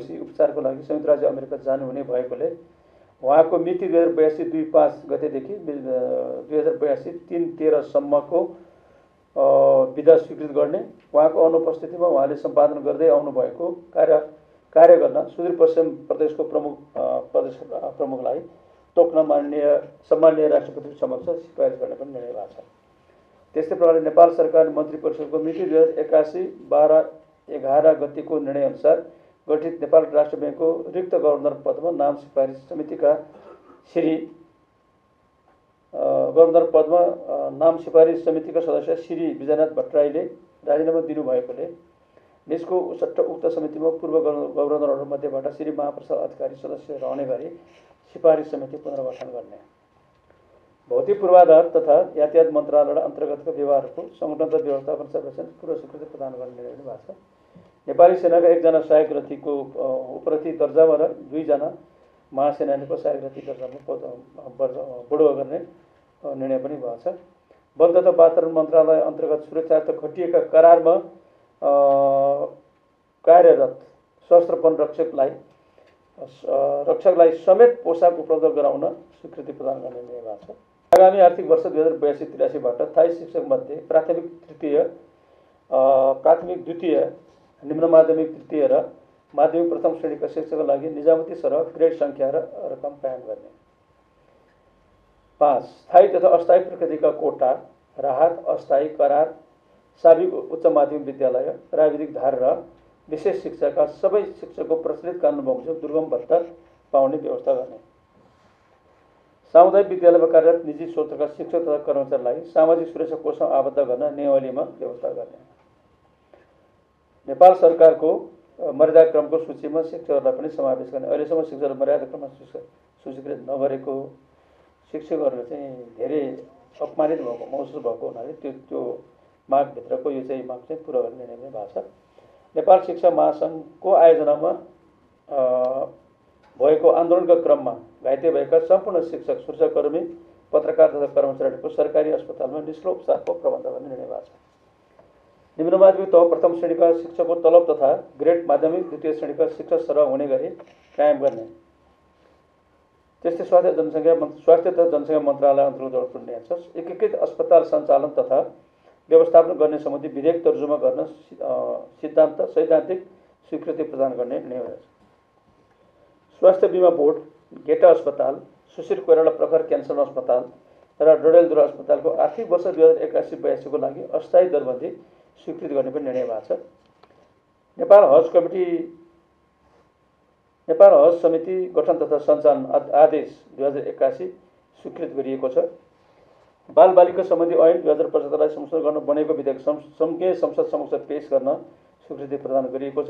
जोशी उपचारको लागि संयुक्त राज्य अमेरिका जानुहुने भएकोले उहाँको मिति 2082 25 गतेदेखि 2082 3-13 सम्मको विधा स्वीकृत गर्ने, उहाँको अनुपस्थितिमा उहाँले सम्पादन गर्दै आउनुभएको कार्य गर्न सुदूरपश्चिम प्रदेशको प्रमुखलाई तोक्न सम्माननीय राष्ट्रपति समक्ष सिफारिस गर्ने पनि निर्णय भएको छ। त्यस्तै प्रकारले नेपाल सरकार मन्त्री परिषदको मिति 2081 12-11 गतिको निर्णय अनुसार गठित नेपाल राष्ट्र ब्याङ्कको रिक्त गभर्नर पदमा नाम सिफारिस समितिका सदस्य श्री विजयनाथ भट्टराईले राजीनामा दिनुभएकोले निजको उक्त समितिमा पूर्व गभर्नरहरूमध्येबाट श्री महाप्रसाद अधिकारी सदस्य रहने गरी सिफारिस समिति पुनर्गठन गर्ने, भौतिक पूर्वाधार तथा यातायात मन्त्रालय अन्तर्गतका व्यवहारको सङ्गठन र व्यवस्थापन सर्वेक्षण पूर्व स्वीकृति प्रदान गर्ने निर्णय पनि भएको छ। नेपाली सेनाका 1 जना सहायक रथीको उपरथी दर्जामा र 2 जना महासेनानीको सहायक रथी दर्जामा बढुवा गर्ने निर्णय पनि भएको छ। वन तथा वातावरण मन्त्रालय अन्तर्गत सुरक्षार्थ खटिएका करारमा कार्यरत सशस्त्र वन रक्षकलाई समेत पोसाक उपलब्ध गराउन स्वीकृति प्रदान गर्ने निर्णय भएको छ। आगामी आर्थिक वर्ष 2082-83 बाट स्थायी शिक्षक मध्ये प्राथमिक द्वितीय निम्न माध्यमिक तृतीय र माध्यमिक प्रथम श्रेणीका शिक्षकका लागि निजामती सरह ग्रेड सङ्ख्या र रकम कायम गर्ने। 5 स्थायी तथा अस्थायी प्रकृतिका कोटा, राहत, अस्थायी करार, साविक उच्च माध्यमिक विद्यालय, प्राविधिक धार र विशेष शिक्षाका सबै शिक्षकको प्रचलित कानुन बमोजिम दुर्गम भत्ता पाउने व्यवस्था गर्ने। सामुदायिक विद्यालयमा कार्यरत निजी स्रोतका शिक्षक तथा कर्मचारीलाई सामाजिक सुरक्षा कोषमा आबद्ध गर्न नियमावलीमा व्यवस्था गर्ने। नेपाल सरकारको मर्यादाक्रमको सूचीमा शिक्षकहरूलाई पनि समावेश गर्ने। अहिलेसम्म शिक्षकहरू मर्यादाक्रममा सूचीकृत नगरेको शिक्षकहरूले चाहिँ धेरै अपमानित महसुस भएको हुनाले त्यो मागभित्रको यो चाहिँ माग चाहिँ पुरा गर्ने निर्णय भएको छ। नेपाल शिक्षा महासङ्घको आयोजनामा भएको आन्दोलनका क्रममा घाइते भएका सम्पूर्ण शिक्षक, सुरक्षाकर्मी, पत्रकार तथा कर्मचारीहरूको सरकारी अस्पतालमा निःशुल्क उपचारको प्रबन्ध गर्ने निर्णय भएको छ। निम्न माध्यमिक तह प्रथम श्रेणीका शिक्षकको तलब तथा ग्रेड माध्यमिक द्वितीय श्रेणीका शिक्षक सरह हुने गरी कायम गर्ने। त्यस्तै स्वास्थ्य तथा जनसङ्ख्या मन्त्रालय अन्तर्गत निर्णय छ। एकीकृत अस्पताल सञ्चालन तथा व्यवस्थापन गर्ने सम्बन्धी विधेयक तर्जुमा गर्न सैद्धान्तिक स्वीकृति प्रदान गर्ने निर्णय हुनेछ। स्वास्थ्य बिमा बोर्ड, गेटा अस्पताल, सुशील कोइराला प्रखर क्यान्सर अस्पताल र डडेलधुरा अस्पतालको आर्थिक वर्ष 2081-82 को लागि अस्थायी दरबन्दी स्वीकृत गर्ने पनि निर्णय भएको छ। नेपाल हज समिति गठन तथा सञ्चालन आदेश 2081 स्वीकृत गरिएको छ। बाल बालिका सम्बन्धी ऐन 2075 लाई संशोधन गर्न बनेको विधेयक संघीय संसद समक्ष पेश गर्न स्वीकृति प्रदान गरिएको छ।